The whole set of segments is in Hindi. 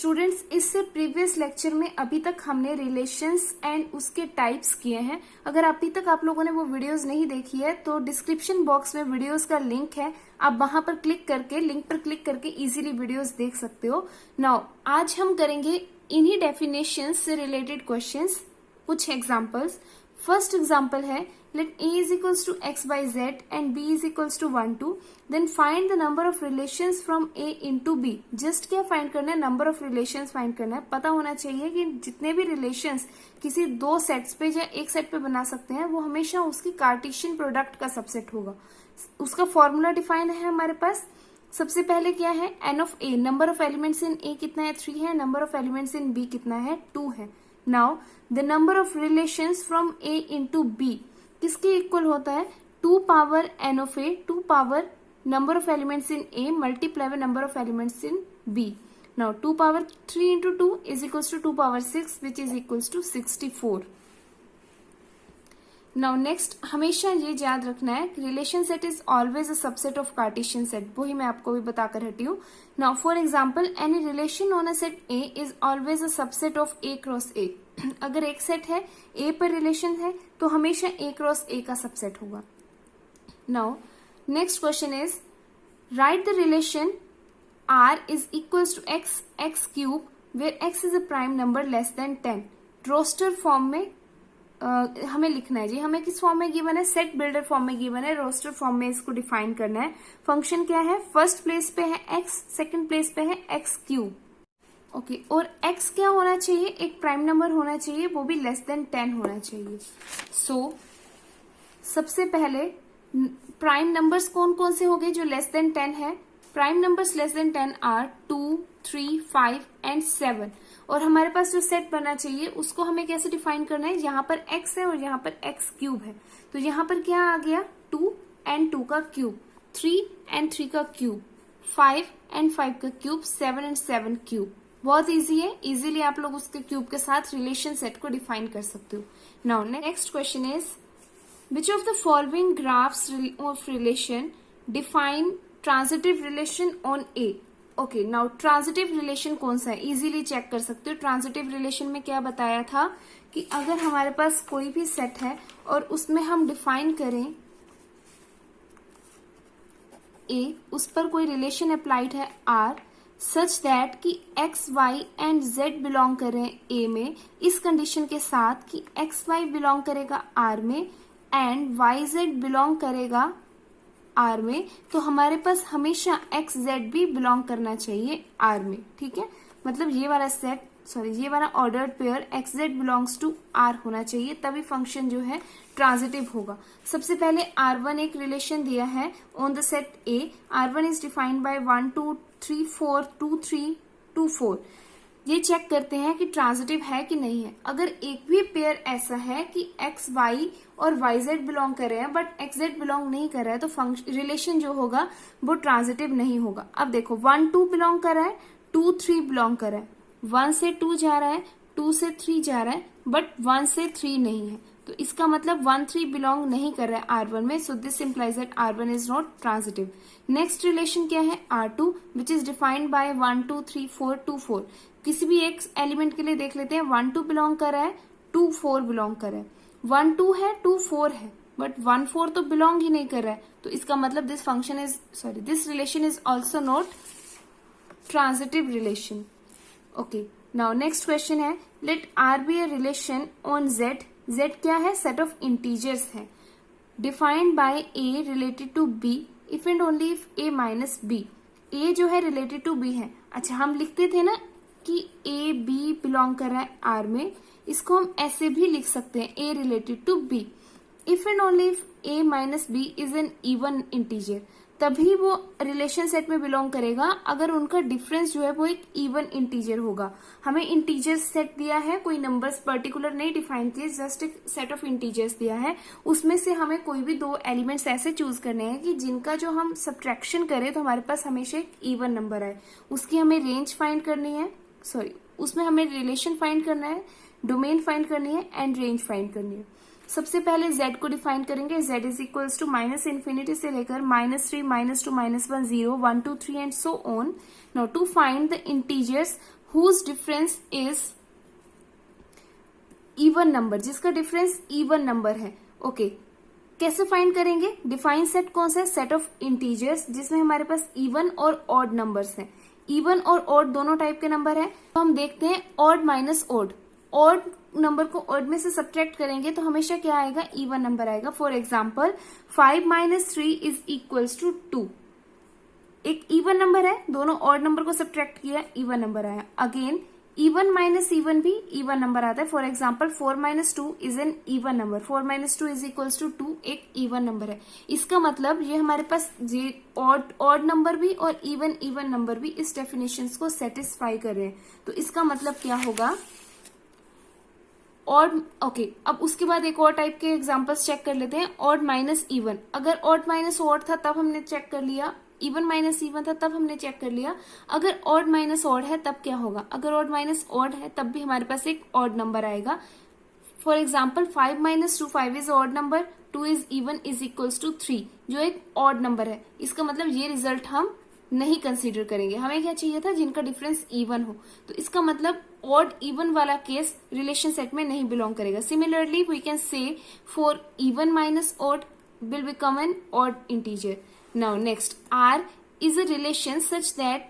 स्टूडेंट्स, इससे प्रीवियस लेक्चर में अभी तक हमने रिलेशंस एंड उसके टाइप्स किए हैं। अगर अभी तक आप लोगों ने वो वीडियोस नहीं देखी है तो डिस्क्रिप्शन बॉक्स में वीडियोस का लिंक है, आप वहां पर क्लिक करके लिंक पर क्लिक करके इजीली वीडियोस देख सकते हो। नाउ आज हम करेंगे इन्हीं डेफिनेशंस से रिलेटेड क्वेश्चंस, कुछ एग्जांपल्स। फर्स्ट एग्जांपल है let a is equals to x by z and b is equals to 1 2, then find the number of relations from a into b। Just क्या फाइंड करना है? नंबर ऑफ रिलेशंस फाइंड करना है। पता होना चाहिए कि जितने भी रिलेशंस किसी दो सेट्स पे या एक सेट पे बना सकते हैं वो हमेशा उसकी कार्टेशियन प्रोडक्ट का सबसेट होगा। उसका फॉर्मूला डिफाइन है हमारे पास। सबसे पहले क्या है? n of a, number of elements in a कितना है? 3 है। Number of elements in b कितना है? 2 है। Now the number of relations from a into b किसके इक्वल होता है? 2 power n of a, 2 power number of elements in a multiply by number of elements in b। Now 2 power 3 into 2 is equals to 2 power 6 which is equals to 64। Now next, हमेशा ये याद रखना है कि relation set is always a subset of Cartesian set. वो ही मैं आपको भी बताकर हटी हूँ। Now for example, any relation on a set A is always a subset of A cross ए। अगर एक सेट है, ए पर रिलेशन है, तो हमेशा ए क्रॉस ए का सबसेट होगा। Now next question is write the relation r is equals to x cube where x is a prime number less than 10। Roster form में हमें लिखना है जी। हमें किस फॉर्म में गिवन है? सेट बिल्डर फॉर्म में गिवन है। रोस्टर फॉर्म में इसको डिफाइन करना है। फंक्शन क्या है? फर्स्ट प्लेस पे है x, सेकंड प्लेस पे है x क्यूब। ओके, और x क्या होना चाहिए? एक प्राइम नंबर होना चाहिए, वो भी लेस देन 10 होना चाहिए। सो सबसे पहले प्राइम नंबर्स कौन कौन से हो गए जो लेस देन 10 है? Prime numbers less than 10 are 2, 3, 5 and 7। और हमारे पास जो सेट बनना चाहिए उसको हमें कैसे डिफाइन करना है? यहाँ पर x है और यहाँ पर x क्यूब है, तो यहाँ पर क्या आ गया? 2 एंड 2 का क्यूब, 3 एंड 3 का क्यूब, 5 एंड 5 का क्यूब, 7 एंड 7 क्यूब। बहुत इजी है, इजीली आप लोग उसके क्यूब के साथ रिलेशन सेट को डिफाइन कर सकते हो। Now next question is which of the following graphs of relation define transitive relation on A. Okay, now transitive relation कौन सा है? इजीली चेक कर सकते हो। ट्रांजिटिव रिलेशन में क्या बताया था कि अगर हमारे पास कोई भी सेट है और उसमें हम डिफाइन करें ए, उस पर कोई रिलेशन अप्लाइड है आर, सच दैट कि x Y and z belong करें ए में, इस कंडीशन के साथ कि एक्स वाई बिलोंग करेगा आर में एंड वाई जेड बिलोंग करेगा आर में, तो हमारे पास हमेशा एक्स जेड भी बिलोंग करना चाहिए आर में। ठीक है, मतलब ये वाला सेट ये वाला ordered pair x z belongs to R होना चाहिए, तभी फंक्शन जो है ट्रांजिटिव होगा। सबसे पहले R1 एक रिलेशन दिया है on the set A। R1 is defined bye 1 2 3 4 2 3 2 4। ये चेक करते हैं कि ट्रांजिटिव है कि नहीं है। अगर एक भी पेयर ऐसा है कि एक्स वाई और वाई जेड बिलोंग कर रहे हैं बट एक्स जेड बिलोंग नहीं कर रहा है, तो रिलेशन जो होगा वो ट्रांजिटिव नहीं होगा। अब देखो 1 2 बिलोंग कर रहा है, 2 3 बिलोंग कर रहा है, 1 से 2 जा रहा है, 2 से 3 जा रहा है, बट 1 से 3 नहीं है, तो इसका मतलब 1 3 बिलोंग नहीं कर रहा है R1 में। सो this implies that R1 is not transitive. Next relation क्या है? R2 which is defined bye 1 2 3 4 2 4। किसी भी एक एलिमेंट के लिए देख लेते हैं। 1 2 बिलोंग कर रहा है, 2 4 बिलोंग कर रहा है, 1 2 है, 2 4 है, बट 1 4 तो बिलोंग ही नहीं कर रहा है, तो इसका मतलब this relation is also not transitive relation. Okay, now next question है let R be a relation on Z। Z क्या है? सेट ऑफ इंटीजर्स है, defined by A related to B if and only if A minus B। A जो है रिलेटेड टू B है। अच्छा, हम लिखते थे ना कि A B बिलोंग कर रहा है R में, इसको हम ऐसे भी लिख सकते हैं A related to B if and only if A minus B is an even integer. तभी वो रिलेशन सेट में बिलोंग करेगा अगर उनका डिफरेंस जो है वो एक इवन इंटीजर होगा। हमें इंटीजर सेट दिया है, कोई नंबर्स पर्टिकुलर नहीं डिफाइन किए, जस्ट एक सेट ऑफ इंटीजर्स दिया है। उसमें से हमें कोई भी दो एलिमेंट्स ऐसे चूज करने हैं कि जिनका जो हम सब्ट्रैक्शन करें तो हमारे पास हमेशा एक इवन नंबर है। उसकी हमें रेंज फाइंड करनी है, उसमें हमें रिलेशन फाइंड करना है, डोमेन फाइंड करनी है एंड रेंज फाइंड करनी है। सबसे पहले z को डिफाइन करेंगे। z इज इक्वल्स टू -∞ से लेकर -3 -2 -1 0 1 2 3 and so on. Now to find the integers whose difference is even number, जिसका डिफरेंस इवन नंबर है। ओके, कैसे फाइंड करेंगे? डिफाइन सेट कौन सा है? सेट ऑफ इंटीजर्स, जिसमें हमारे पास इवन और ऑड नंबर्स हैं। इवन और ऑड दोनों टाइप के नंबर है। तो हम देखते हैं odd minus odd. Odd number को ऑड में से सब्ट्रैक्ट करेंगे तो हमेशा क्या आएगा? इवन नंबर आएगा। For example 5 minus 3 is equals to 2। एक इवन नंबर है, दोनों ऑड नंबर को सब्ट्रैक्ट किया, इवन नंबर आया। अगेन इवन माइनस इवन भी इवन नंबर आता है। For example 4 minus 2 is an even number. 4 minus 2 is equals to 2 एक इवन नंबर है। इसका मतलब ये हमारे पास ऑड नंबर भी और इवन नंबर भी इस डेफिनेशन को सेटिस्फाई कर रहे हैं। तो इसका मतलब क्या होगा? ऑड। ओके, अब उसके बाद एक और टाइप के एग्जांपल्स चेक कर लेते हैं। ऑड माइनस इवन, अगर ऑड माइनस ऑड था तब हमने चेक कर लिया, इवन माइनस इवन था तब हमने चेक कर लिया। अगर ऑड माइनस ऑड है तब क्या होगा? अगर ऑड माइनस ऑड है तब भी हमारे पास एक ऑड नंबर आएगा। For example 5 minus 2, 5 is odd number, 2 is even is equals to 3, जो एक ऑड नंबर है। इसका मतलब ये रिजल्ट हम नहीं कंसीडर करेंगे। हमें क्या चाहिए था? जिनका डिफरेंस इवन हो। तो इसका मतलब ऑड इवन वाला केस रिलेशन सेट में नहीं बिलोंग करेगा। Similarly we can say for even minus odd will become an odd integer. Now next, R is a relation such that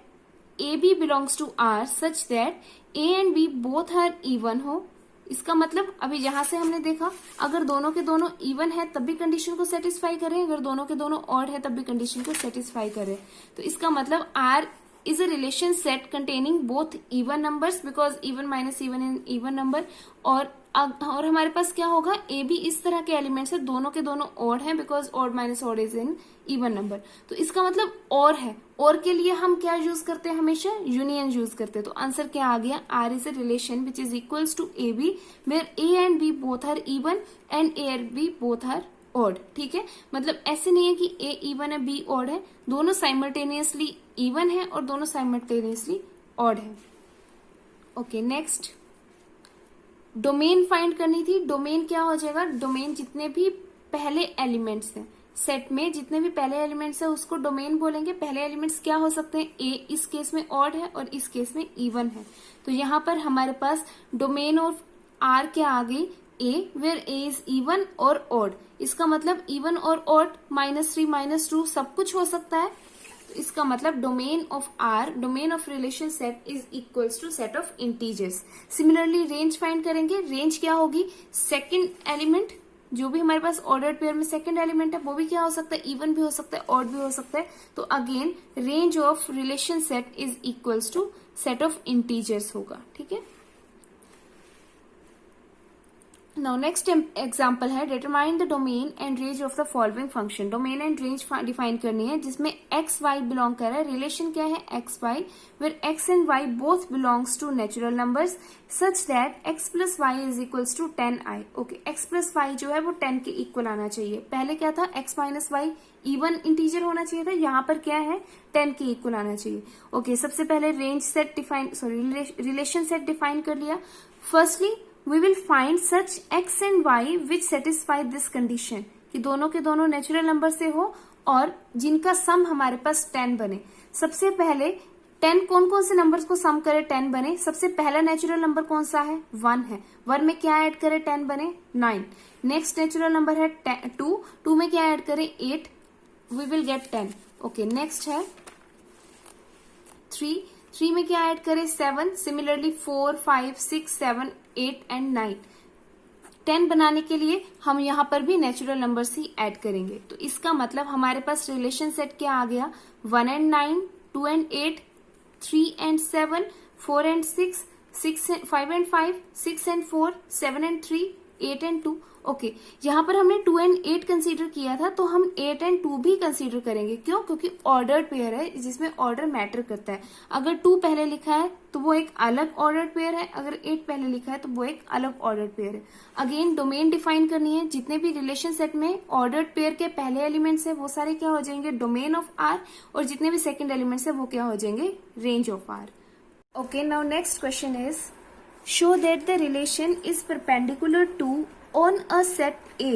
AB belongs to R such that A and B both are even हो। इसका मतलब अभी जहां से हमने देखा, अगर दोनों के दोनों इवन है तब भी कंडीशन को सेटिस्फाई करें, अगर दोनों के दोनों ऑड है तब भी कंडीशन को सेटिस्फाई करें। तो इसका मतलब R is a relation set containing both even numbers because even minus even and even number। और हमारे पास क्या होगा? ए भी इस तरह के एलिमेंट्स है, दोनों के दोनों ऑड हैं because odd minus odd is in even number. तो इसका मतलब और है। और के लिए हम क्या यूज करते हैं? हमेशा यूनियन यूज करते हैं। तो आंसर क्या आ गया? R is a relation which is equals to A B where A and B both are even and A and B both are odd. ठीक है, मतलब ऐसे नहीं है कि ए इवन है बी ऑड है, दोनों साइमल्टेनियसली इवन है और दोनों साइमल्टेनियसली ऑड है। ओके, नेक्स्ट डोमेन फाइंड करनी थी। डोमेन क्या हो जाएगा? डोमेन जितने भी पहले एलिमेंट्स हैं सेट में, जितने भी पहले एलिमेंट्स है उसको डोमेन बोलेंगे। पहले एलिमेंट्स क्या हो सकते हैं? ए इस केस में ऑड है और इस केस में इवन है। तो यहाँ पर हमारे पास डोमेन ऑफ आर क्या आ गई? ए वेयर ए इज इवन और ऑड। इसका मतलब इवन और ऑड, -3 -2 सब कुछ हो सकता है। तो इसका मतलब domain of R, domain of relation set is equals to set of integers. Similarly range find करेंगे। रेंज क्या होगी? सेकंड एलिमेंट, जो भी हमारे पास ऑर्डर्ड पेयर में सेकंड एलिमेंट है वो भी क्या हो सकता है? इवन भी हो सकता है, ऑड भी हो सकता है। तो again range of relation set is equals to set of integers होगा। ठीक है, नाउ नेक्स्ट एग्जांपल है determine the domain and range of the following function. Domain and range define करनी है जिसमें एक्स वाई बिलोंग कर रहा है। रिलेशन क्या है? X Y where X and Y both belongs to natural numbers such that X plus Y is equals to 10i। Okay, X plus Y जो है वो 10 के इक्वल आना चाहिए। पहले क्या था? X minus Y even integer होना चाहिए था, यहाँ पर क्या है? 10 के इक्वल आना चाहिए। ओके, सबसे पहले range set define, sorry relation set define कर लिया। Firstly we will find such x and y which satisfy this condition, कि दोनों के दोनों नेचुरल नंबर से हो और जिनका सम हमारे पास 10 बने। सबसे पहले 10 कौन कौन से नंबर्स को सम करे 10 बने? सबसे पहला नेचुरल नंबर कौन सा है? 1 है। 1 में क्या ऐड करे 10 बने? 9। नेक्स्ट नेचुरल नंबर है 2, 2 में क्या ऐड करे? 8, we will get 10। Okay, next है 3, 3 में क्या ऐड करे? 7। Similarly 4, 5, 6, 7, 8 and 9। 10 बनाने के लिए हम यहाँ पर भी नेचुरल नंबर्स ही ऐड करेंगे। तो इसका मतलब हमारे पास रिलेशन सेट क्या आ गया? 1 and 9, 2 and 8, 3 and 7, 4 and 6, 5 and 5, 6 and 4, 7 and 3, 8 and 2। Okay, यहाँ पर हमने 2 and 8 कंसीडर किया था तो हम 8 and 2 भी कंसीडर करेंगे। क्यों? क्योंकि ऑर्डर्ड पेयर है जिसमें ऑर्डर मैटर करता है। अगर 2 पहले लिखा है तो वो एक अलग ऑर्डर्ड पेयर है, अगर 8 पहले लिखा है तो वो एक अलग ऑर्डर्ड पेयर है। अगेन डोमेन डिफाइन करनी है। जितने भी रिलेशन सेट में ऑर्डर्ड पेयर के पहले एलिमेंट्स है वो सारे क्या हो जाएंगे? डोमेन ऑफ आर, और जितने भी सेकेंड एलिमेंट्स है वो क्या हो जाएंगे? Range of R. Okay, now next question is show that the relation is perpendicular to on a set A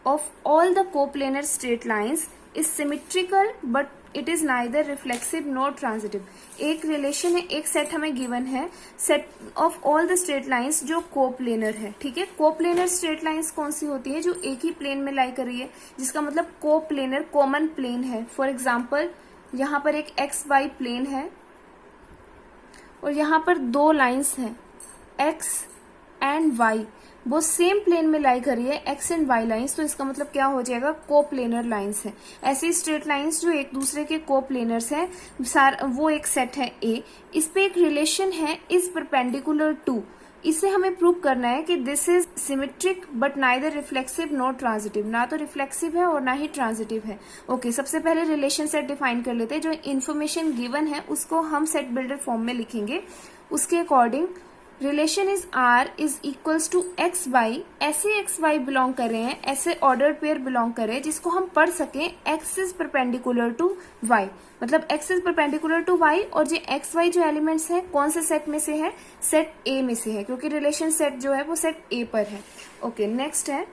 of all the coplanar straight lines is symmetrical but it is neither reflexive nor transitive. एक रिलेशन है, एक सेट हमें गिवन है, set of all the straight lines जो कोप्लेनर है, ठीक है। कोप्लेनर स्ट्रेट लाइंस कौन सी होती है? जो एक ही प्लेन में लाई कर रही है, जिसका मतलब कोप्लेनर कॉमन प्लेन है। फॉर एग्जाम्पल यहाँ पर एक एक्स वाई प्लेन है और यहाँ पर दो लाइंस हैं एक्स एंड वाई, वो सेम प्लेन में लाई कर रही है, एक्स एंड वाई लाइंस, तो इसका मतलब क्या हो जाएगा? कोप्लेनर लाइंस है। ऐसी स्ट्रेट लाइंस जो एक दूसरे के कोप्लेनर्स हैं, वो एक सेट है ए। इस पे एक रिलेशन है इज परपेंडिकुलर टू, इसे हमें प्रूव करना है कि this is symmetric but neither reflexive not transitive, ना तो रिफ्लेक्सिव है और ना ही ट्रांजिटिव है। ओके, सबसे पहले रिलेशन सेट डिफाइन कर लेते हैं। जो इन्फॉर्मेशन गिवन है उसको हम सेट बिल्डर फॉर्म में लिखेंगे। उसके according relation is R is equals to X Y, ऐसे एक्स वाई बिलोंग कर रहे हैं, ऐसे ऑर्डर्ड पेयर बिलोंग कर रहे हैं जिसको हम पढ़ सकें x is perpendicular to y, मतलब x is perpendicular to y. और जो एक्स वाई जो एलिमेंट्स है कौन से सेट में से है? सेट ए में से है, क्योंकि रिलेशन सेट जो है वो सेट ए पर है। ओके, नेक्स्ट है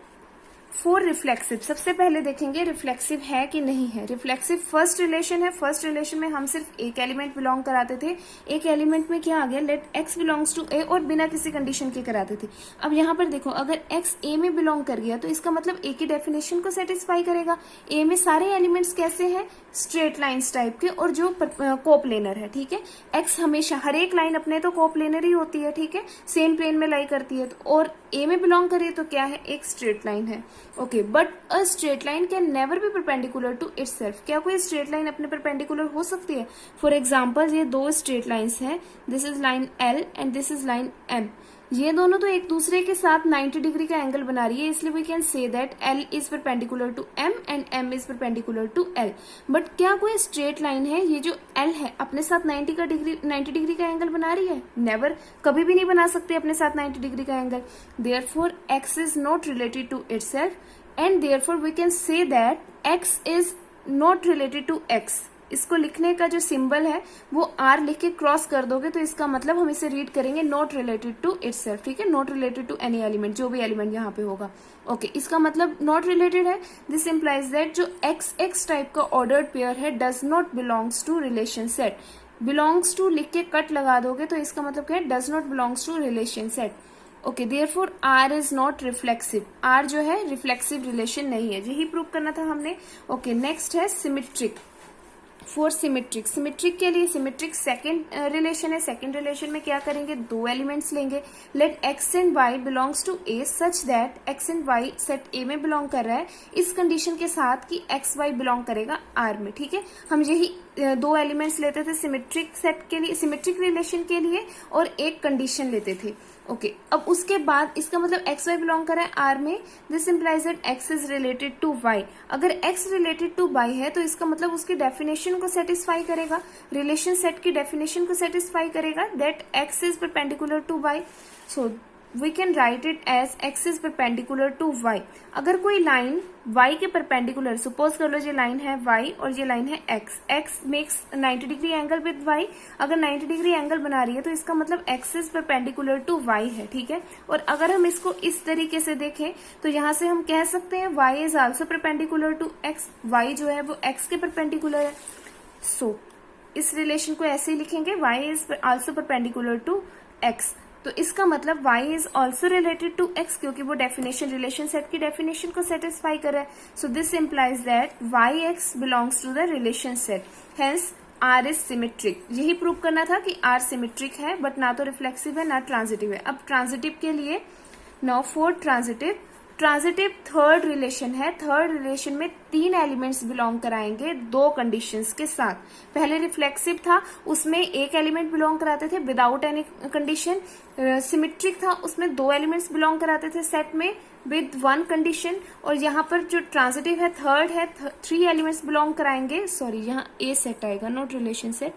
फॉर रिफ्लेक्सिव। सबसे पहले देखेंगे रिफ्लेक्सिव है कि नहीं है। रिफ्लेक्सिव फर्स्ट रिलेशन है, फर्स्ट रिलेशन में हम सिर्फ एक एलिमेंट बिलोंग कराते थे, एक एलिमेंट में क्या आ गया? लेट एक्स बिलोंग्स टू ए, और बिना किसी कंडीशन के कराते थे। अब यहाँ पर देखो, अगर एक्स ए में बिलोंग कर गया तो इसका मतलब ए की डेफिनेशन को सेटिस्फाई करेगा। ए में सारे एलिमेंट्स कैसे हैं? स्ट्रेट लाइंस टाइप के, और जो कोप्लेनर है, ठीक है। एक्स हमेशा हर एक लाइन अपने तो कोप्लेनर ही होती है, ठीक है, सेम प्लेन में लाई करती है, और ए में बिलोंग करे तो क्या है? एक स्ट्रेट लाइन है। Okay, but a straight line can never be perpendicular to itself. क्या कोई स्ट्रेट लाइन अपने परपेंडिकुलर हो सकती है? फॉर एग्जाम्पल ये दो स्ट्रेट लाइन्स हैं, this is line L and this is line M. ये दोनों तो एक दूसरे के साथ 90 डिग्री का एंगल बना रही है, इसलिए we can say that L is perpendicular to M and M is perpendicular to L. But क्या कोई स्ट्रेट लाइन है ये जो एल है अपने साथ 90 डिग्री का एंगल बना रही है? नेवर, कभी भी नहीं बना सकती अपने साथ 90 डिग्री का angle. Therefore X is not related to itself and therefore we can say that X is not related to X. इसको लिखने का जो सिंबल है वो आर लिख के क्रॉस कर दोगे तो इसका मतलब हम इसे रीड करेंगे नॉट रिलेटेड टू इटसेल्फ, ठीक है, not related to any element, जो भी एलिमेंट यहाँ पे होगा। ओके, इसका मतलब नॉट रिलेटेड है। दिस इंप्लाइज दैट जो एक्स एक्स टाइप का ऑर्डर्ड पेयर है does not belongs to relation set. Belongs to लिख के कट लगा दोगे तो इसका मतलब क्या है? Does not belongs to relation set. Okay, therefore R is not reflexive. R जो है रिफ्लेक्सिव रिलेशन नहीं है, यही प्रूव करना था हमने। ओके, नेक्स्ट है सिमेट्रिक। फॉर सिमेट्रिक, सिमेट्रिक के लिए सिमेट्रिक सेकंड रिलेशन है। सेकंड रिलेशन में क्या करेंगे? दो एलिमेंट्स लेंगे, let X and Y belongs to A such that X and Y set A में बिलोंग कर रहा है, इस कंडीशन के साथ कि एक्स वाई बिलोंग करेगा आर में, ठीक है। हम यही दो एलिमेंट्स लेते थे सिमेट्रिक सेट के लिए, सिमेट्रिक रिलेशन के लिए, और एक कंडीशन लेते थे। ओके, अब उसके बाद इसका मतलब एक्स वाई बिलोंग कर रहा है आर में, this implies that X is related to Y. अगर एक्स रिलेटेड टू वाई है तो इसका मतलब उसकी डेफिनेशन को सेटिस्फाई करेगा, रिलेशन सेट की डेफिनेशन को सेटिस्फाई करेगा, that X is perpendicular to Y. So we can write it as X is perpendicular to Y. अगर कोई लाइन y के परपेंडिकुलर, सपोज कर लो ये लाइन है y और ये लाइन है x, x makes 90 degree angle with y, अगर 90 डिग्री एंगल बना रही है तो इसका मतलब x is perpendicular to y है, ठीक है। और अगर हम इसको इस तरीके से देखें तो यहाँ से हम कह सकते हैं y is also perpendicular to x, y जो है वो x के परपेंडिकुलर है। सो इस रिलेशन को ऐसे ही लिखेंगे, y is also perpendicular to x, तो इसका मतलब y is also related to x, क्योंकि वो डेफिनेशन रिलेशन सेट की डेफिनेशन को सेटिस्फाई कर रहा है। So this implies that y x belongs to the relation set, hence r is symmetric. यही प्रूव करना था कि r सिमेट्रिक है, बट ना तो रिफ्लेक्सिव है ना ट्रांजिटिव है। अब ट्रांजिटिव के लिए, now for transitive, transitive third relation है। थर्ड रिलेशन में तीन एलिमेंट्स बिलोंग कराएंगे दो कंडीशंस के साथ। पहले रिफ्लेक्सिव था, उसमें एक एलिमेंट बिलोंग कराते थे विदाउट एनी कंडीशन। सिमेट्रिक था, उसमें दो एलिमेंट्स बिलोंग कराते थे सेट में विद वन कंडीशन। और यहाँ पर जो ट्रांजिटिव है थर्ड है, थ्री एलिमेंट्स बिलोंग कराएंगे, सॉरी यहाँ ए सेट आएगा not relation set,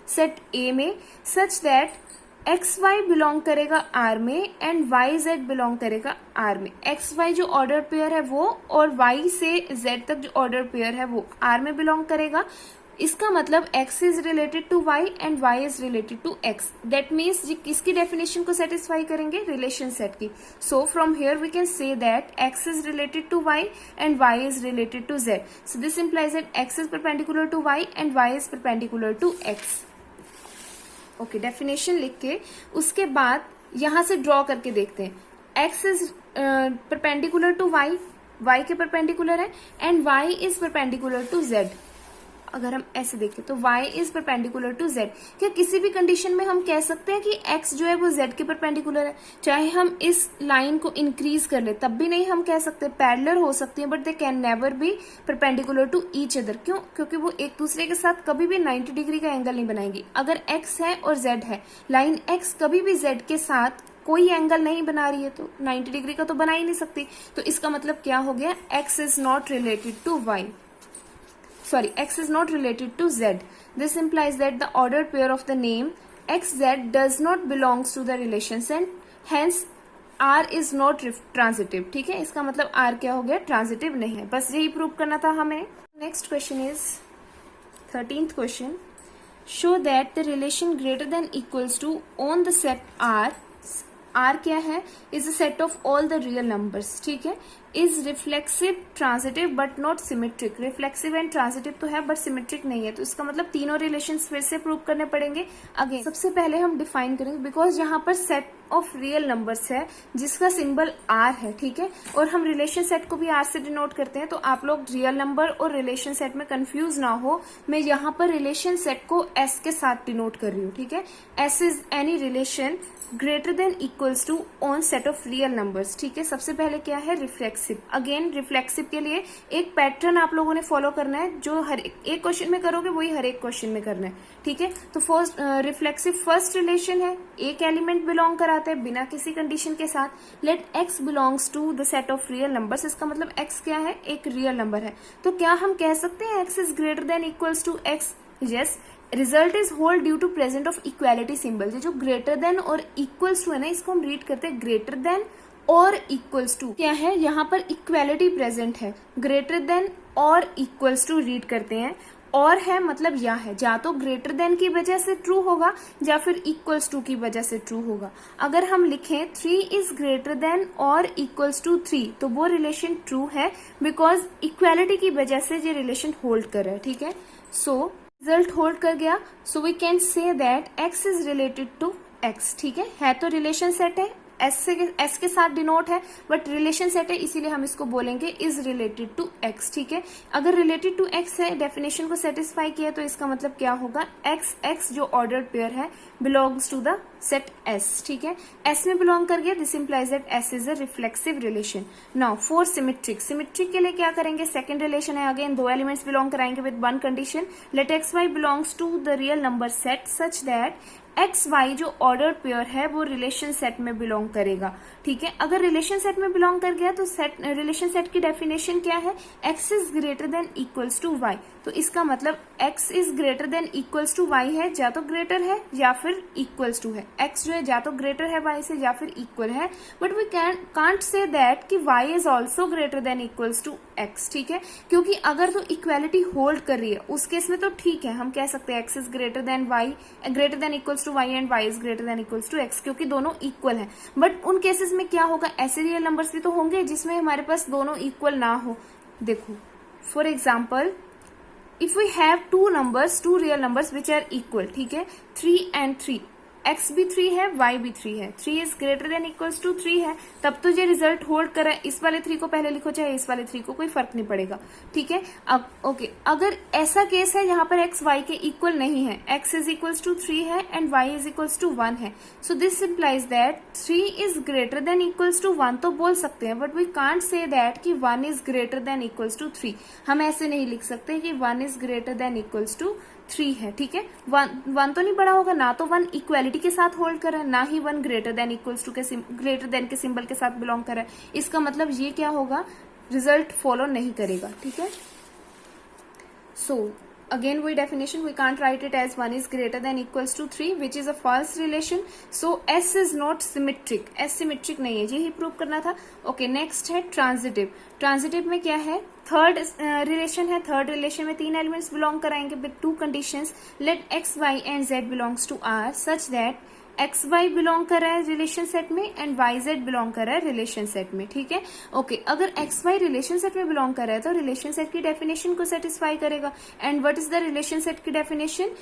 set A में, such that x Y belong करेगा आर में एंड वाई जेड बिलोंग करेगा आर में। एक्स वाई जो ऑर्डर पेयर है वो, और वाई से जेड तक जो ऑर्डर पेयर है वो आर में बिलोंग करेगा। इसका मतलब x is related to y and y is related to x. That means किसकी डेफिनेशन को सेटिस्फाई करेंगे, रिलेशन सेट की. So from here we can say that x is related to y and y is related to z. So this implies that x is perpendicular to y and y is perpendicular to x. Okay, definition लिख के उसके बाद यहां से ड्रॉ करके देखते हैं. x is perpendicular to y, y के परपेंडिकुलर है, and y is perpendicular to z. अगर हम ऐसे देखें तो y is perpendicular to z. क्या किसी भी कंडीशन में हम कह सकते हैं कि x जो है वो z के परपेंडिकुलर है? चाहे हम इस लाइन को इंक्रीज कर ले तब भी नहीं हम कह सकते. पैरेलल हो सकती है but they can never be perpendicular to each other. क्यों? क्योंकि वो एक दूसरे के साथ कभी भी 90 डिग्री का एंगल नहीं बनाएंगी. अगर x है और z है, लाइन x कभी भी z के साथ कोई एंगल नहीं बना रही है तो 90 डिग्री का तो बना ही नहीं सकती. तो इसका मतलब क्या हो गया, x is not related to y. Sorry, x is not related to z. This implies that the ordered pair of the name xz does not belongs to the relation set. Hence, r is not transitive. ठीक है, इसका मतलब r क्या हो गया, ट्रांजिटिव नहीं है. बस यही प्रूव करना था हमें. Next question is 13th question. Show that the relation greater than equals to on the set r. R क्या है, is a set of all the real numbers. ठीक है, is reflexive, transitive but not symmetric. Reflexive and transitive तो है बट सिमेट्रिक नहीं है. तो इसका मतलब तीनों रिलेशंस फिर से प्रूव करने पड़ेंगे. अगेन सबसे पहले हम डिफाइन करेंगे, बिकॉज यहाँ पर सेट ऑफ रियल नंबर्स है जिसका सिंबल R है. ठीक है, और हम रिलेशन सेट को भी R से डिनोट करते हैं. तो आप लोग रियल नंबर और रिलेशन सेट में कंफ्यूज ना हो. मैं यहाँ पर रिलेशन सेट को S के साथ डिनोट कर रही हूँ. ठीक है, S is any relation greater than equals to on set of real numbers. ठीक है, सबसे पहले क्या है, रिफ्लेक्सिव. अगेन रिफ्लेक्सिव के लिए एक पैटर्न आप लोगों ने फॉलो करना है. जो हर एक क्वेश्चन में करोगे वही हर एक क्वेश्चन में करना है. ठीक है, तो फर्स्ट रिफ्लेक्सिव फर्स्ट रिलेशन है, एक एलिमेंट बिलोंग कराते हैं बिना किसी कंडीशन के साथ. Let x belongs to the set of real numbers. इसका मतलब x क्या है, एक रियल नंबर है. तो क्या हम कह सकते हैं x is greater than equals to x? Yes. Result is hold due to present of equality symbol. जो ग्रेटर देन और इक्वल्स टू है ना, इसको हम रीड करते हैं ग्रेटर देन और इक्वल्स टू. क्या है, यहाँ पर इक्वालिटी प्रेजेंट है. ग्रेटर देन और इक्वल्स टू रीड करते हैं. और है मतलब या है, या तो ग्रेटर देन की वजह से ट्रू होगा या फिर इक्वल्स टू की वजह से ट्रू होगा. अगर हम लिखें 3 इज ग्रेटर देन और इक्वल्स टू 3 तो वो रिलेशन ट्रू है बिकॉज इक्वालिटी की वजह से ये रिलेशन होल्ड कर रहा है. ठीक है, सो रिजल्ट होल्ड कर गया. So we can say that x is related to x. ठीक है तो रिलेशन सेट है, s के साथ डिनोट है बट रिलेशन सेट है, इसीलिए हम इसको बोलेंगे इज रिलेटेड टू x. ठीक है, अगर रिलेटेड टू x है, डेफिनेशन को सेटिस्फाई किया तो इसका मतलब क्या होगा, x जो ऑर्डर्ड पेयर है belongs to the set s. ठीक है, s में बिलोंग कर गया. This implies that s is a reflexive relation. Now for symmetric. Symmetric के लिए क्या करेंगे, सेकंड रिलेशन है. अगेन दो एलिमेंट्स बिलोंग कराएंगे with one condition. Let xy belongs to the real number set such that XY जो ऑर्डर्ड पेयर है वो रिलेशन सेट में बिलोंग करेगा. ठीक है, अगर रिलेशन सेट में बिलोंग कर गया तो रिलेशन सेट की डेफिनेशन क्या है, x is greater than equals to y. तो इसका मतलब x is greater than equals to y है, या तो ग्रेटर है या फिर इक्वल्स टू है. x जो है या तो ग्रेटर है y से या फिर इक्वल है. But we can't say that कि y is also greater than equals to x. ठीक है, क्योंकि अगर तो इक्वालिटी होल्ड कर रही है उस केस में तो ठीक है, हम कह सकते हैं x is greater than y, greater than equals to y and y is greater than equals to x, क्योंकि दोनों इक्वल है. बट उन केसेस में क्या होगा, ऐसे रियल नंबर्स भी तो होंगे जिसमें हमारे पास दोनों इक्वल ना हो. देखो for example, if we have two real numbers which are equal. ठीक है, 3 and 3, x भी 3 है, y भी 3 है. 3 is greater than equals to 3 है, तब तो ये रिजल्ट होल्ड कर रहा है. इस वाले 3 को पहले लिखो चाहे इस वाले 3 को, कोई फर्क नहीं पड़ेगा. ठीक है, अब ओके, अगर ऐसा केस है यहाँ पर x y के इक्वल नहीं है, x इज इक्वल्स टू 3 है and y is equals to 1 है. So this implies that 3 is greater than equals to 1 तो बोल सकते हैं, but we can't say that कि 1 is greater than equals to 3. हम ऐसे नहीं लिख सकते कि 1 is greater than equals to 3 है. ठीक है, 1 तो नहीं बड़ा होगा, ना तो 1 इक्वालिटी के साथ होल्ड कर रहा है, ना ही 1 ग्रेटर देन इक्वल्स टू के ग्रेटर देन के सिंबल के साथ बिलोंग कर रहा है. इसका मतलब ये क्या होगा, रिजल्ट फॉलो नहीं करेगा. ठीक है, सो again we definition we can't write it as 1 is greater than equals to 3 which is a false relation. So s is not symmetric, s symmetric नहीं है, यही प्रूव करना था. ओके, नेक्स्ट है ट्रांजिटिव. ट्रांजिटिव में क्या है, थर्ड रिलेशन है, थर्ड रिलेशन में 3 एलिमेंट्स बिलोंग कराएंगे with 2 conditions. Let x Y and Z belongs to R such that x Y belong कर रहा है रिलेशन सेट में एंड वाई जेड बिलोंग कर रहा है रिलेशन सेट में, ठीक है। ओके, अगर एक्स वाई रिलेशन सेट में बिलोंग कर रहा है तो रिलेशन सेट की डेफिनेशन को सेटिस्फाई करेगा। And what is the relation set की definition?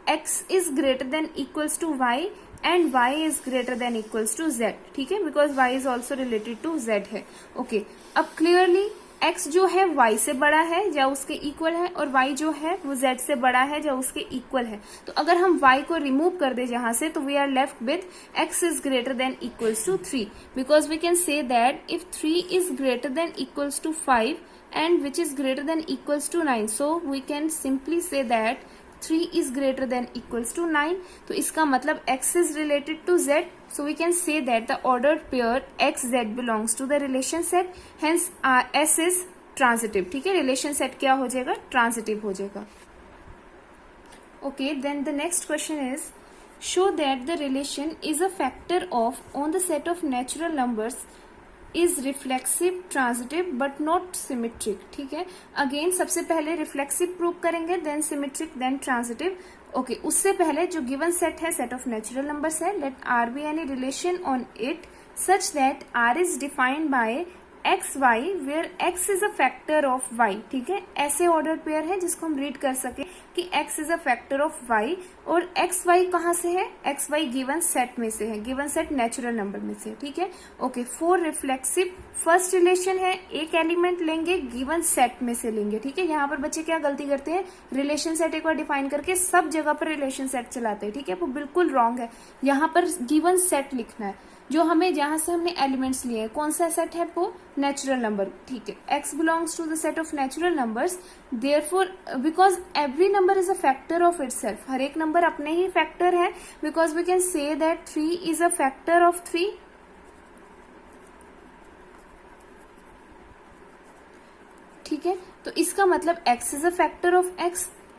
X is greater than equals to y and y is greater than equals to z, ठीक है, because y is also related to z है। ओके, अब क्लियरली x जो है y से बड़ा है या उसके इक्वल है और y जो है वो z से बड़ा है या उसके इक्वल है। तो अगर हम y को रिमूव कर दे जहां से तो we are left with x is greater than equals to 3, because we can say that if 3 is greater than equals to 5 and which is greater than equals to 9, so we can simply say that 3 is greater than equals to 9. तो इसका मतलब x is related to z, so we can say that the ordered pair x z belongs to the relation set, hence s is transitive, ठीक है, रिलेशन सेट क्या हो जाएगा? ट्रांजिटिव हो जाएगा। Okay, then the next question is show that the relation is a factor of on the set of natural numbers is reflexive transitive but not symmetric, ठीक है। अगेन सबसे पहले रिफ्लेक्सिव प्रूव करेंगे, then symmetric, then transitive. Okay, उससे पहले जो गिवन सेट है सेट ऑफ नेचुरल नंबर्स है, let R be any relation on it such that R is defined by x Y where x is a factor of y, ठीक है। ऐसे ऑर्डर पेयर है जिसको हम रीड कर सके कि x is a factor of y, और एक्स वाई कहाँ से है? एक्स वाई गिवन सेट में से है, गिवन सेट नेचुरल नंबर में से, ठीक है। Okay, four reflexive first relation है, एक एलिमेंट लेंगे गिवन सेट में से लेंगे, ठीक है। यहाँ पर बच्चे क्या गलती करते हैं? रिलेशन सेट एक बार डिफाइन करके सब जगह पर रिलेशन सेट चलाते हैं, ठीक है, वो बिल्कुल रॉन्ग है। यहाँ पर गिवन सेट लिखना है, जो हमें जहां से हमने एलिमेंट्स लिए हैं, कौन सा सेट है? वो नेचुरल नंबर, ठीक है। x belongs to the set of natural numbers, therefore because every number is a factor of itself, हर एक नंबर अपने ही फैक्टर है, because we can say that 3 is a factor of 3, ठीक है। तो इसका मतलब x is a factor of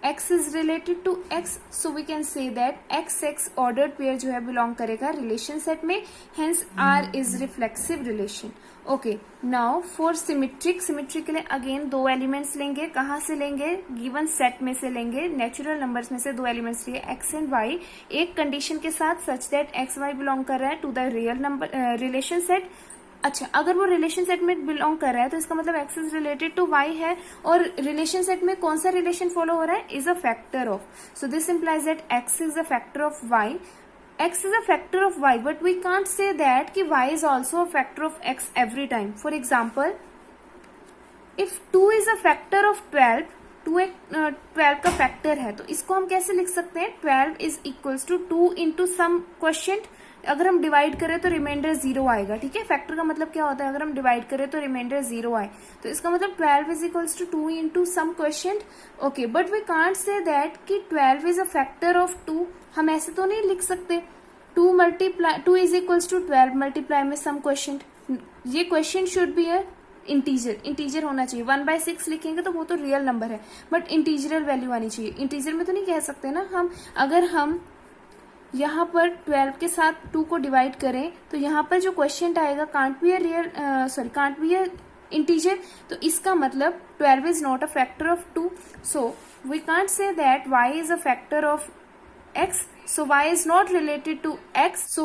x is related to x, so we can say that x ordered pair जो है belong करेगा relation set में, hence R is reflexive relation. Okay, now for symmetric के लिए again 2 elements लेंगे, कहाँ से लेंगे? given set में से लेंगे, natural numbers में से 2 elements लिए x and y, एक condition के साथ such that x y belong कर रहा है to the real number relation set. अच्छा, अगर वो रिलेशन सेट में बिलोंग कर रहा है तो इसका मतलब x is related to y है, और रिलेशन सेट में कौन सा रिलेशन फॉलो हो रहा है? Is a factor of, so this implies that x is a factor of y, x is a factor of y, but we can't say that कि y is also a factor of x every time. For example, if 2 is a factor of 12, 2 एक 12 का फैक्टर है, तो इसको हम कैसे लिख सकते हैं? 12 is equals to 2 into some quotient. अगर हम डिवाइड करें तो रिमाइंडर 0 आएगा, ठीक है। फैक्टर का मतलब क्या होता है? अगर हम डिवाइड करें तो रिमाइंडर 0 आए, तो इसका मतलब 12 is equals to 2 into some question. Okay, but we can't say that कि 12 इज अ फैक्टर ऑफ 2, हम ऐसे तो नहीं लिख सकते। 2 इज इक्वल्स टू 12 मल्टीप्लाई में सम क्वेश्चन, ये question should be a integer होना चाहिए। 1/6 लिखेंगे तो वो तो रियल नंबर है, बट इंटीजरल वैल्यू आनी चाहिए। इंटीजर में तो नहीं कह सकते ना हम। अगर हम यहाँ पर 12 के साथ 2 को डिवाइड करें तो यहाँ पर जो क्वेश्चन आएगा कांट बी अ इंटीजर, तो इसका मतलब 12 is not a factor of 2, so we can't say that y is a factor of x, so y is not related to x, so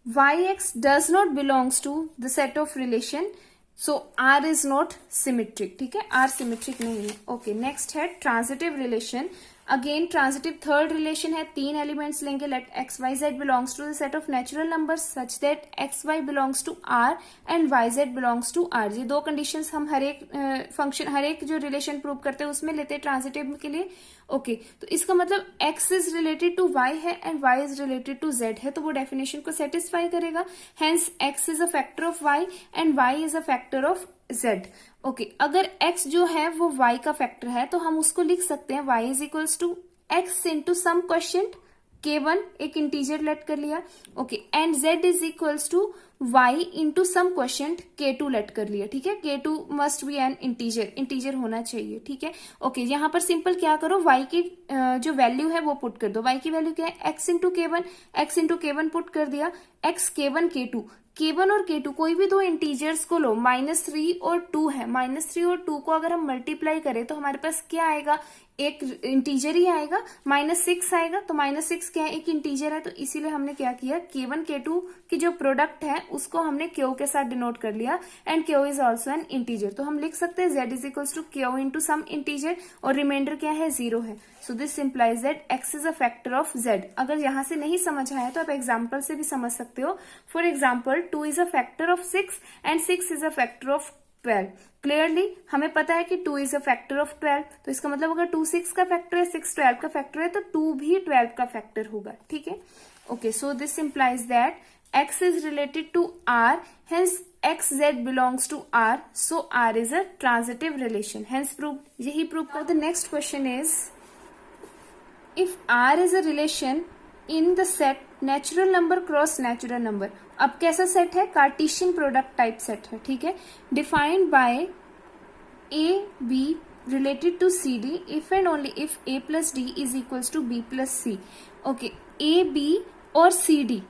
yx does not belongs to the set of relation, so r is not symmetric, ठीक है, r symmetric नहीं है। ओके, नेक्स्ट है transitive relation. Again transitive third relation है, 3 एलिमेंट्स लेंगे, let x y z belongs to the set of natural numbers such that x y belongs to R and Y z belongs to R. ये 2 कंडीशंस हम हर एक जो रिलेशन प्रूव करते हैं उसमें लेते हैं ट्रांजिटिव के लिए। ओके, तो इसका मतलब x is related to y है and y is related to z है, तो वो डेफिनेशन को सेटिस्फाई करेगा, hence x is a factor of y and y is a factor of z। Okay, अगर x जो है वो y का फैक्टर है तो हम उसको लिख सकते हैं y is equals to x into some question k1, एक इंटीजर लेट कर लिया। Okay, and z is equals to y into some question k2 let कर लिया, ठीक है। k2 must be N integer होना चाहिए, ठीक है। ओके, यहाँ पर सिंपल क्या करो, y की जो वैल्यू है वो पुट कर दो। y की वैल्यू क्या है, x इंटू k1 पुट कर दिया, x k1 k1 और k2 कोई भी दो इंटीजर्स को लो, -3 और 2 है, -3 और 2 को अगर हम मल्टीप्लाई करें तो हमारे पास क्या आएगा, एक इंटीजर ही आएगा, -6 आएगा। तो -6 क्या है, एक इंटीजर है, तो इसीलिए हमने क्या किया, k1 k2 की जो प्रोडक्ट है उसको हमने q के साथ डिनोट कर लिया, and q is also an integer. तो हम लिख सकते हैं z is equals to q into some integer, और रिमाइंडर क्या है, 0 है। So this implies that x is a factor of z। अगर यहां से नहीं समझ आया तो आप एग्जाम्पल से भी समझ सकते हो। For example 2 is a factor of 6 and 6 is a factor of 12। Clearly हमें पता है कि 2 इज अ फैक्टर ऑफ 12, तो इसका मतलब अगर 2 6 का फैक्टर है, 6 12 का फैक्टर है, तो 2 भी 12 का फैक्टर होगा, ठीक है। Okay, so this implies that x is related to r, hence xz belongs to r, so r is a transitive relation, hence proved. यही प्रूव कर। The next question is, if r is a relation in the set natural number cross natural number, अब कैसा सेट है, कार्टेशियन प्रोडक्ट टाइप सेट है, ठीक है। Defined by a b related to c d if and only if a plus d is equals to b plus c। Okay, a b और c d,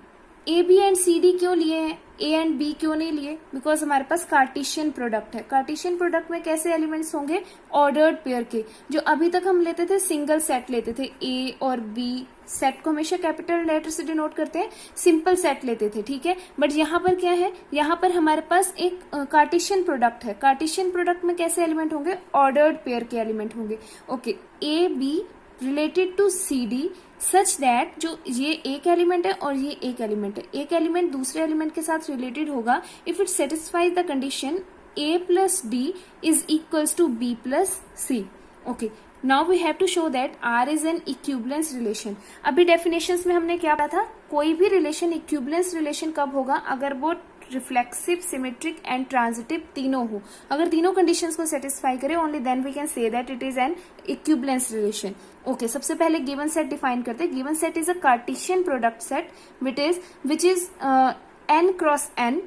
A B and C D क्यों लिए हैं, ए एंड बी क्यों नहीं लिए, बिकॉज हमारे पास कार्टेशियन प्रोडक्ट है। कार्टेशियन प्रोडक्ट में कैसे एलिमेंट्स होंगे, ऑर्डर्ड पेयर के। जो अभी तक हम लेते थे सिंगल सेट लेते थे, ए और बी सेट को हमेशा कैपिटल लेटर से डिनोट करते हैं, सिंपल सेट लेते थे, ठीक है। बट यहाँ पर क्या है, यहाँ पर हमारे पास एक कार्टेशियन प्रोडक्ट है। कार्टेशियन प्रोडक्ट में कैसे एलिमेंट होंगे, ऑर्डर्ड पेयर के एलिमेंट होंगे। Okay, A B related to C D such that जो ये एक एलिमेंट है और ये एक एलिमेंट है, एक एलिमेंट दूसरे एलिमेंट के साथ रिलेटेड होगा if it satisfies the condition a plus D is equals to b plus C. Okay, now we have to show that r is an equivalence relation. अभी डेफिनेशंस में हमने क्या पढ़ा था, कोई भी रिलेशन इक्विवेलेंस रिलेशन कब होगा, अगर वो रिफ्लेक्सिव, सिमेट्रिक एंड ट्रांजिटिव तीनों हो। अगर तीनों कंडीशंस को सेटिस्फाई करे, only then we can say that it is an equivalence relation. Okay, सबसे पहले गिवन सेट डिफाइन करते हैं। Given set is a Cartesian product set which is n cross n,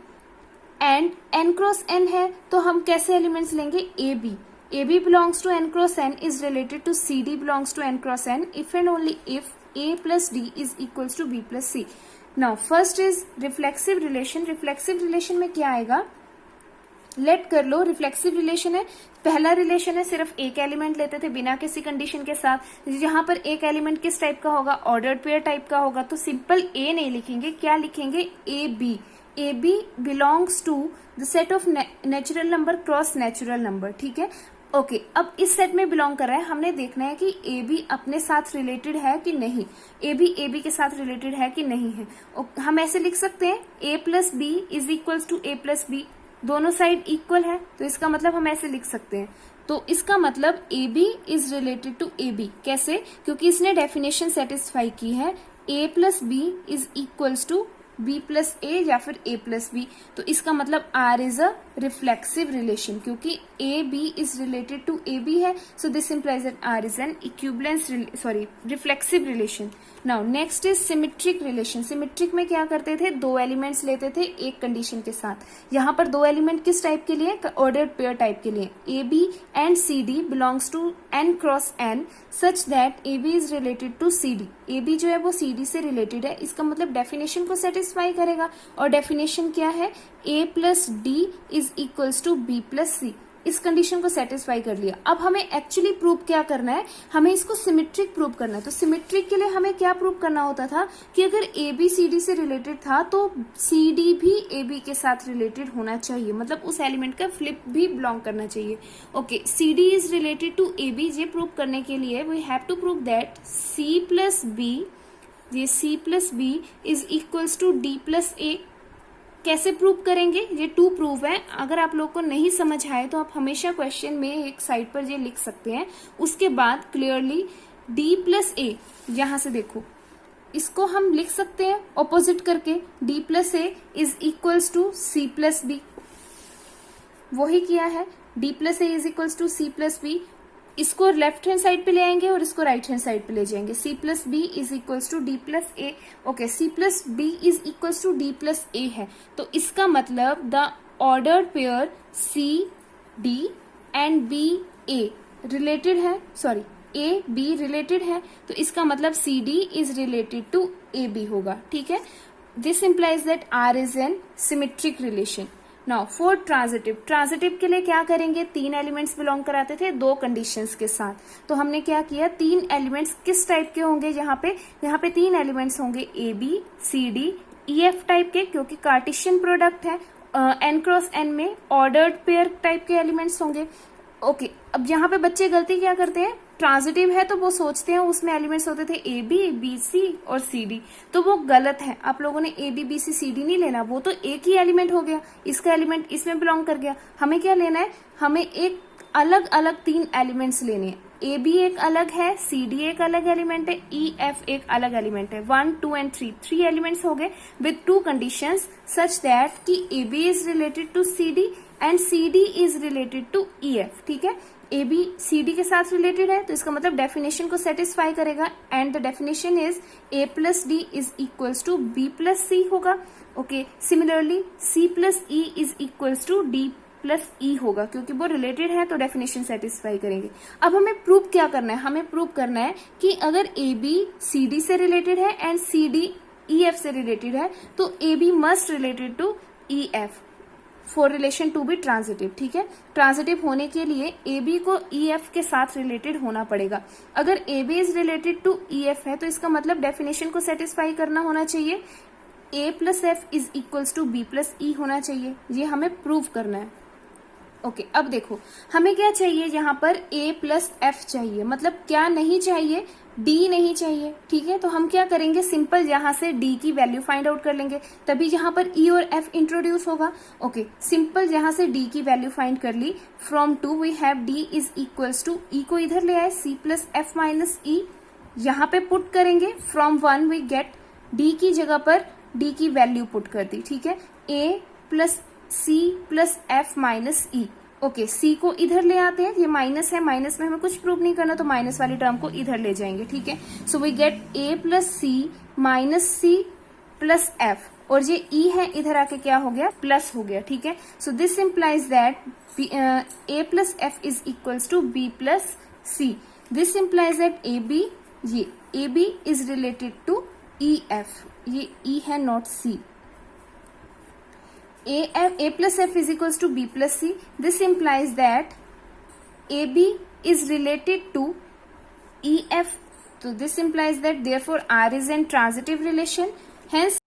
and n cross n है तो हम कैसे एलिमेंट्स लेंगे, a b belongs to n cross n is related to c d belongs to n cross n if and only if a plus d is equals to b plus c। Now first is reflexive relation। reflexive relation में क्या आएगा, लेट कर लो, रिफ्लेक्सिव रिलेशन है, पहला रिलेशन है सिर्फ एक एलिमेंट लेते थे बिना किसी कंडीशन के साथ। यहाँ पर एक एलिमेंट किस टाइप का होगा, ऑर्डर्ड पेयर टाइप का होगा, तो सिंपल ए नहीं लिखेंगे, क्या लिखेंगे, A B belongs to the set of natural number cross natural number, ठीक है। ओके, अब इस सेट में बिलोंग कर रहा है, हमने देखना है कि ए बी अपने साथ रिलेटेड है कि नहीं, ए बी के साथ रिलेटेड है कि नहीं है। हम ऐसे लिख सकते हैं, a plus b is equals to a plus b, दोनों साइड इक्वल है, तो इसका मतलब हम ऐसे लिख सकते हैं। तो इसका मतलब a B is related to A b, कैसे, क्योंकि इसने डेफिनेशन सेटिस्फाई की है, a plus b is equals to b plus a या फिर ए प्लस बी। तो इसका मतलब R is a reflexive relation, क्योंकि a B is related to A b है, so this implies that R is an equivalence reflexive relation. Now next is symmetric relation. Symmetric में क्या करते थे, दो एलिमेंट्स लेते थे एक कंडीशन के साथ। यहाँ पर दो एलिमेंट किस टाइप के लिए, ऑर्डर्ड पेयर टाइप के लिए, A B and C D belongs to N cross N such that A B is related to C D. A B जो है वो सी डी से रिलेटेड है, इसका मतलब डेफिनेशन को सेटिस्फाई करेगा, और डेफिनेशन क्या है, a plus D is equals to b plus c. इस कंडीशन को सेटिस्फाई कर लिया। अब हमें एक्चुअली प्रूव क्या करना है, हमें इसको सिमेट्रिक प्रूव करना है। तो सिमेट्रिक के लिए हमें क्या प्रूव करना होता था कि अगर ए बी सी डी से रिलेटेड था तो सी डी भी ए बी के साथ रिलेटेड होना चाहिए, मतलब उस एलिमेंट का फ्लिप भी बिलोंग करना चाहिए। Okay, c D is related to A b, ये प्रूव करने के लिए we have to prove that c plus b is equals to d plus a. कैसे प्रूव करेंगे, ये टू प्रूव है। अगर आप लोग को नहीं समझ आए तो आप हमेशा क्वेश्चन में एक साइड पर ये लिख सकते हैं, उसके बाद क्लियरली डी प्लस ए, यहां से देखो इसको हम लिख सकते हैं ऑपोजिट करके, D plus A is equals to C plus B, वही किया है, D plus A is equals to C plus B. इसको लेफ्ट हैंड साइड पे ले आएंगे और इसको राइट हैंड साइड पे ले जाएंगे। C plus b is equals to d plus a. Okay, c plus b is equals to d plus a है, तो इसका मतलब the ordered pair c D and b a related है, सॉरी ए बी रिलेटेड है, तो इसका मतलब c D is related to A b होगा। ठीक है, this implies that R is an symmetric relation. Now for transitive, transitive के लिए क्या करेंगे, 3 एलिमेंट्स बिलोंग कराते थे 2 कंडीशंस के साथ, तो हमने क्या किया, 3 एलिमेंट्स किस टाइप के होंगे, यहाँ पे 3 एलिमेंट्स होंगे A B C D E F type के, क्योंकि कार्टेशियन प्रोडक्ट है, n क्रॉस n में ऑर्डर्ड पेयर टाइप के एलिमेंट्स होंगे। ओके, अब यहाँ पे बच्चे गलती क्या करते हैं, ट्रांजिटिव है तो वो सोचते हैं उसमें एलिमेंट्स होते थे ए बी सी और सी डी, तो वो गलत है। आप लोगों ने ए बी सी सी डी नहीं लेना, वो तो एक ही एलिमेंट हो गया, इसका एलिमेंट इसमें बिलोंग कर गया। हमें क्या लेना है, हमें एक अलग अलग 3 एलिमेंट्स लेने हैं। ए बी एक अलग है, सी डी एक अलग एलिमेंट है, ई एफ एक अलग एलिमेंट है। 1 2 एंड 3 एलिमेंट्स हो गए विद 2 कंडीशंस सच दैट कि A B is related to C D and C D is related to E F. ठीक है, ए बी सी डी के साथ रिलेटेड है, तो इसका मतलब डेफिनेशन को सेटिस्फाई करेगा, and the definition is a plus D is equals to b plus c होगा। Okay, similarly c plus e is equals to d plus e होगा, क्योंकि वो रिलेटेड है तो डेफिनेशन सेटिस्फाई करेंगे। अब हमें प्रूव क्या करना है, हमें प्रूव करना है कि अगर ए बी सी डी से रिलेटेड है and C D E F से रिलेटेड है, तो A B must related to E F for relation to be transitive. ठीक है, ट्रांजिटिव होने के लिए ए बी को ई एफ के साथ रिलेटेड होना पड़ेगा। अगर A B is related to E F है, तो इसका मतलब डेफिनेशन को सेटिस्फाई करना होना चाहिए, a plus f is equals to b plus e होना चाहिए। ये हमें प्रूव करना है। ओके, अब देखो हमें क्या चाहिए, यहाँ पर a प्लस एफ चाहिए, मतलब क्या नहीं चाहिए, d नहीं चाहिए। ठीक है, तो हम क्या करेंगे, सिंपल यहाँ से d की वैल्यू फाइंड आउट कर लेंगे, तभी यहाँ पर e और f इंट्रोड्यूस होगा। ओके, सिंपल यहाँ से d की वैल्यू फाइंड कर ली। From 2 we have d is equals to e को इधर ले आए, c plus F minus e यहाँ पे पुट करेंगे। फ्रॉम 1 वी गेट d की जगह पर d की वैल्यू पुट कर दी। ठीक है, a plus C plus F minus E. Okay, C को इधर ले आते हैं, ये माइनस है, माइनस में हमें कुछ प्रूव नहीं करना, तो माइनस वाली टर्म को इधर ले जाएंगे। ठीक है, so we get A plus C minus C plus F, और ये ई है इधर आके क्या हो गया, प्लस हो गया। ठीक है, so this implies that a plus f is equals to b plus c. This implies that A b, ये a B is related to E f, ये ई है not c. A plus F is equals to B plus C. This implies that AB is related to EF. So this implies that therefore R is in transitive relation. Hence